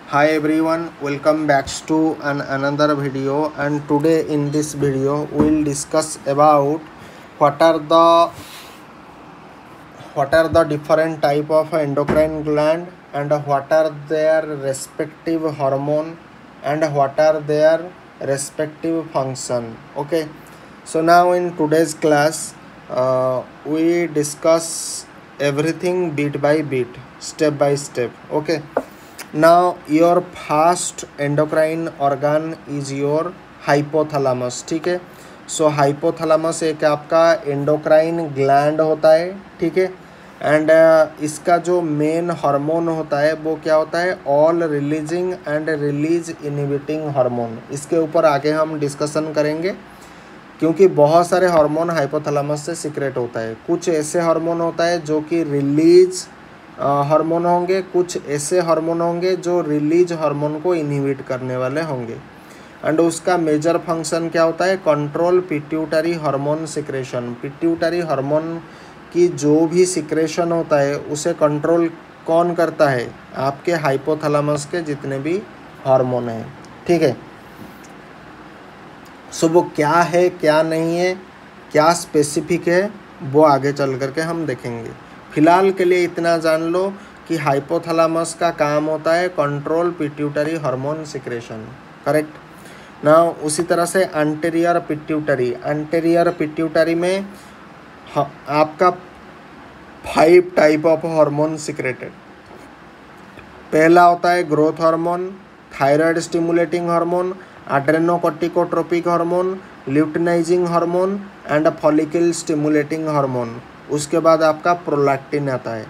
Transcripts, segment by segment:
Hi everyone, welcome back to another video, and today in this video we will discuss about what are the different type of endocrine gland and what are their respective hormone and what are their respective function. Okay, so now in today's class we discuss everything bit by bit, step by step. Okay, now your first endocrine organ is your hypothalamus. ठीक है, सो hypothalamus एक आपका endocrine gland होता है. ठीक है, and इसका जो मेन हार्मोन होता है वो क्या होता है, all releasing and release inhibiting hormone. इसके ऊपर आगे हम डिस्कशन करेंगे क्योंकि बहुत सारे हार्मोन हाइपोथैलेमस से सीक्रेट होता है. कुछ ऐसे हार्मोन होता है जो कि रिलीज हार्मोन होंगे, कुछ ऐसे हार्मोन होंगे जो रिलीज हार्मोन को इनहिबिट करने वाले होंगे. एंड उसका मेजर फंक्शन क्या होता है, control pituitary hormone secretion. Pituitary hormone की जो भी सिक्रेशन होता है उसे कंट्रोल कौन करता है, आपके हाइपोथैलेमस के जितने भी हार्मोन हैं. ठीक है, सो वो क्या है क्या नहीं है, क्या स्पेसिफिक है, वो आगे चल करके हम देखेंगे. फिलहाल के लिए इतना जान लो कि हाइपोथैलेमस का काम होता है control pituitary hormone secretion. Correct. Now उसी तरह से एंटीरियर पिट्यूटरी में आपका 5 टाइप ऑफ हार्मोन सिक्रेटेड. पहला होता है growth hormone, thyroid stimulating hormone, adrenocorticotropic hormone, luteinizing hormone and follicle stimulating hormone. उसके बाद आपका प्रोलैक्टिन आता है.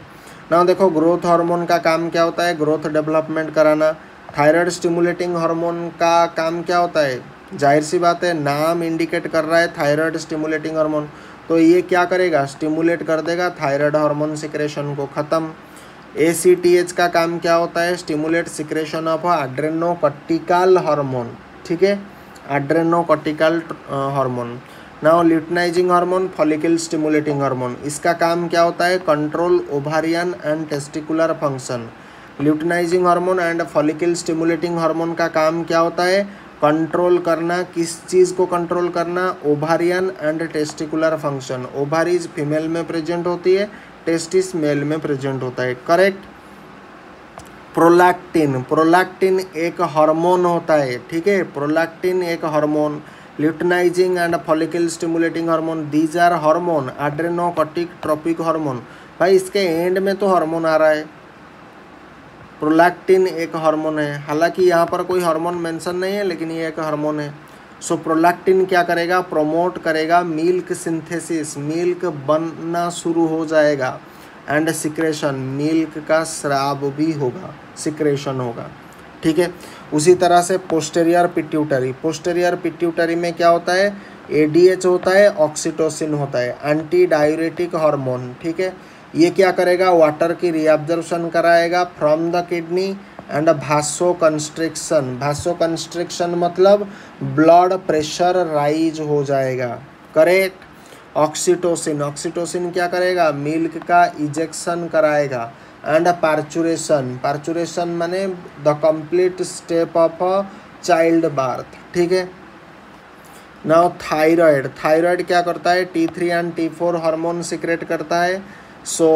ना देखो, ग्रोथ हार्मोन का काम क्या होता है, ग्रोथ डेवलपमेंट कराना. थायराइड स्टिमुलेटिंग हार्मोन का काम क्या होता है, जाहिर सी बात है, नाम इंडिकेट कर रहा है थायराइड स्टिमुलेटिंग हार्मोन, तो ये क्या करेगा, स्टिमुलेट कर देगा थायराइड हार्मोन सिक्रेशन को. ख़त्म. ACTH का काम क्या होता है, stimulate secretion of adrenocortical hormone. ठीक है, adrenocortical hormone. Now luteinizing hormone, follicle stimulating hormone, इसका काम क्या होता है, control ovarian and testicular function. Luteinizing hormone and follicle stimulating hormone का काम क्या होता है, कंट्रोल करना. किस चीज़ को कंट्रोल करना, ovarian and testicular function. Ovaries female में प्रेजेंट होती है, टेस्टिस मेल में प्रेजेंट होता है. करेक्ट. प्रोलैक्टिन एक हार्मोन होता है. ठीक है, प्रोलैक्टिन एक hormone. Luteinising and follicle stimulating hormone, these are hormone. Adrenocorticotropic hormone, भाई इसके एंड में तो हार्मोन आ रहा है. प्रोलैक्टिन एक हार्मोन है, हालांकि यहाँ पर कोई हार्मोन मेंशन नहीं है लेकिन ये एक हार्मोन है. सो प्रोलैक्टिन क्या करेगा, प्रोमोट करेगा मिल्क सिंथेसिस. मिल्क बनना शुरू हो जाएगा एंड सिक्रेशन, मिल्क का स्राव भी होगा, सिक्रेशन होगा. ठीक है. उसी तरह से पोस्टेरियर पिट्यूटरी में क्या होता है, ADH होता है, ऑक्सीटोसिन होता है, एंटी डायूरेटिक हार्मोन. ठीक है, ये क्या करेगा, वाटर की रीअब्जॉर्प्शन कराएगा फ्रॉम द किडनी एंड भासो कंस्ट्रिक्शन मतलब ब्लड प्रेशर राइज हो जाएगा. करेक्ट. ऑक्सीटोसिन क्या करेगा, मिल्क का इजेक्शन कराएगा. एंड पार्चुरेशन माने the complete step of child birth. ठीक है. नाउ थायराइड क्या करता है, T3 and T4 hormone secrete करता है. सो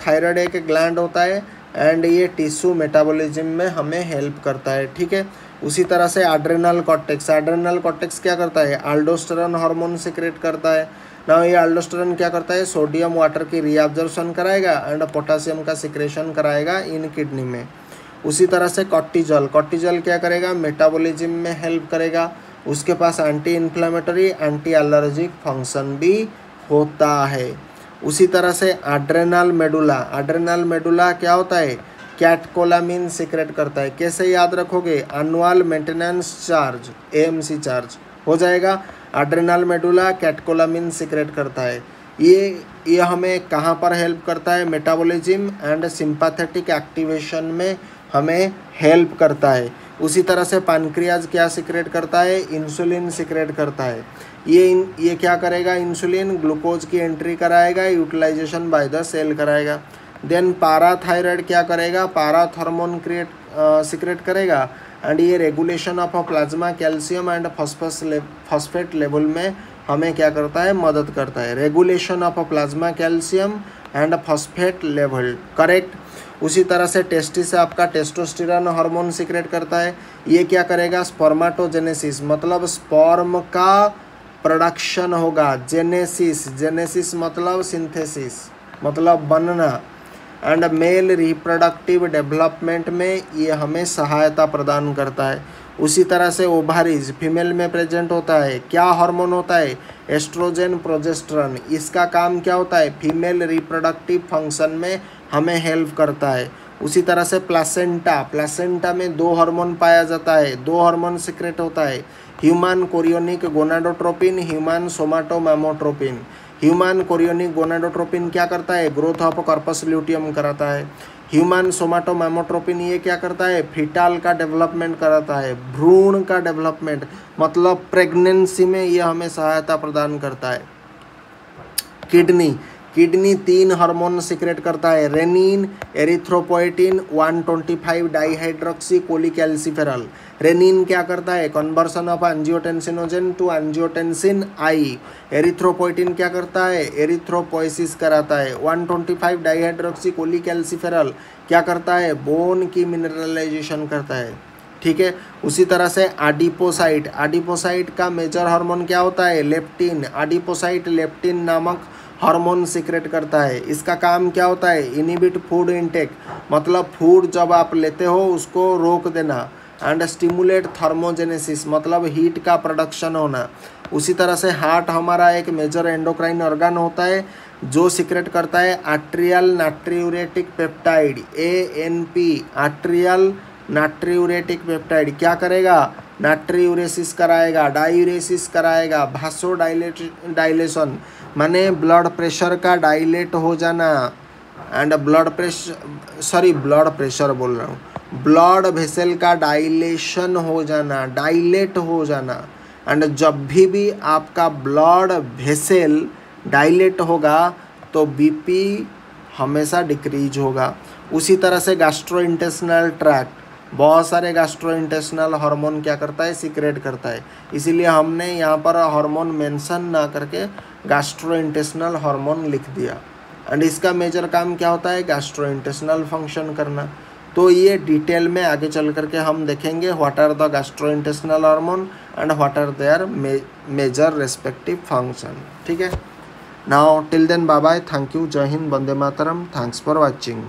थायराइड एक ग्लैंड होता है एंड ये टिश्यू मेटाबॉलिज्म में हमें हेल्प करता है. ठीक है. उसी तरह से एड्रेनल कॉर्टेक्स क्या करता है, अल्डोस्टेरोन हार्मोन सिक्रेट करता है. ना ये अल्डोस्टेरोन क्या करता है, सोडियम वाटर की रीअब्जॉर्प्शन कराएगा एंड पोटासियम का सिक्रेशन कराएगा इन किडनी में. उसी तरह से कॉर्टिजोल क्या करेगा, मेटाबॉलिज्म में हेल्प करेगा. उसके पास anti inflammatory anti allergic function भी होता है. उसी तरह से एड्रेनल मेडुला क्या होता है, कैटकोलामिन सिक्रेट करता है. कैसे याद रखोगे, annual maintenance charge, AMC charge हो जाएगा. एड्रेनल मेडुला कैटकोलामिन सिक्रेट करता है. ये हमें कहाँ पर हेल्प करता है, मेटाबॉलिज्म एंड सिंपैथेटिक एक्टिवेशन में हमें हेल्प करता है. उसी तरह से पैनक्रियाज क्या सिक्रेट करता है, इंसुलिन सिक्रेट करता है. ये क्या करेगा, इंसुलिन ग्लूकोज की एंट्री कराएगा, यूटिलाइजेशन बाय द सेल कराएगा. देन पाराथायराइड क्या करेगा, पाराथॉर्मोन सिक्रेट करेगा एंड ये regulation of plasma calcium and phosphate level में हमें क्या करता है, मदद करता है। Regulation of plasma calcium and phosphate level, correct. उसी तरह से टेस्टिस से आपका टेस्टोस्टेरोन हार्मोन सिक्रेट करता है। ये क्या करेगा, स्पर्माटोजेनेसिस मतलब स्पर्म का प्रोडक्शन होगा। जेनेसिस मतलब सिंथेसिस मतलब बनना। एंड मेल रिप्रोडक्टिव डेवलपमेंट में ये हमें सहायता प्रदान करता है। उसी तरह से ओवारीज फीमेल में प्रेजेंट होता है। क्या हार्मोन होता है, एस्ट्रोजन प्रोजेस्टेरोन। इसका काम क्या होता है, फीमेल रिप्रोडक्टिव फंक्शन में हमें हेल्प करता है। उसी तरह से प्लासेंटा में 2 हार्मोन पाया जाता है, 2 हार्मोन सिक्रेट होता है, human chorionic gonadotropin, human somatomammotropin. Human chorionic gonadotropin क्या करता है, ग्रोथ ऑफ कॉर्पस ल्यूटियम कराता है। ह्यूमन सोमाटोमेमोट्रोपिन ये क्या करता है, फीटाल का डेवलपमेंट कराता है, भ्रूण का डेवलपमेंट मतलब प्रेगनेंसी में ये हमें सहायता प्रदान करता है। किडनी 3 हार्मोन सिक्रेट करता है, renin, erythropoietin, 125 dihydroxy cholecalciferol. Renin क्या करता है, conversion of angiotensinogen to angiotensin I. Erythropoietin क्या करता है, एरिथ्रोपोइसिस कराता है। 125 डाइहाइड्रोक्सी कोलिकैल्सिफेरॉल क्या करता है, बोन की मिनरलाइजेशन करता है, ठीक है। उसी तरह से आडिपोसाइट का मेजर हार्मोन क्या होता है, लेप्टिन। आडिपोसाइट लेप्टिन नामक हार्मोन सिक्रेट करता है। इसका काम क्या होता है, इनिबिट फूड इनटेक मतलब फूड जब आप लेते हो उसको रोक देना। एंड स्टिमुलेट थर्मोजेनेसिस मतलब हीट का प्रोडक्शन होना। उसी तरह से हार्ट हमारा एक मेजर एंडोक्राइन ऑर्गन होता है जो सिक्रेट करता है atrial natriuretic peptide, ANP। Atrial natriuretic peptide क्या करेगा, नाट्रियूरेसिस कराएगा, डायूरेसिस कराएगा, भासोडाइलेशन माने ब्लड प्रेशर का डायलेट हो जाना। एंड ब्लड प्रेशर बोल रहा हूँ, ब्लड वेसल का डायलेशन हो जाना, डायलेट हो जाना। एंड जब भी आपका ब्लड वेसल डायलेट होगा तो BP हमेशा डिक्रीज होगा। उसी तरह से गैस्ट्रोइंटेस्टिनल ट्रैक्ट बहुत सारे गैस्ट्रोइंटेस्टिनल हार्मोन क्या करता है, सिक्रेट करता है। इसीलिए हमने यहाँ पर हार्मोन मेंशन ना करके गैस्ट्रोइंटेस्टिनल हार्मोन लिख दिया। एंड इसका मेजर काम क्या होता है, गैस्ट्रोइंटेस्टिनल फंक्शन करना। तो ये डिटेल में आगे चल करके हम देखेंगे what are the gastrointestinal hormone and what are their major respective function, ठीक है। Now till then bye bye, thank you, जय हिंद, वंदे मातरम, थैंक्स फॉर वॉचिंग।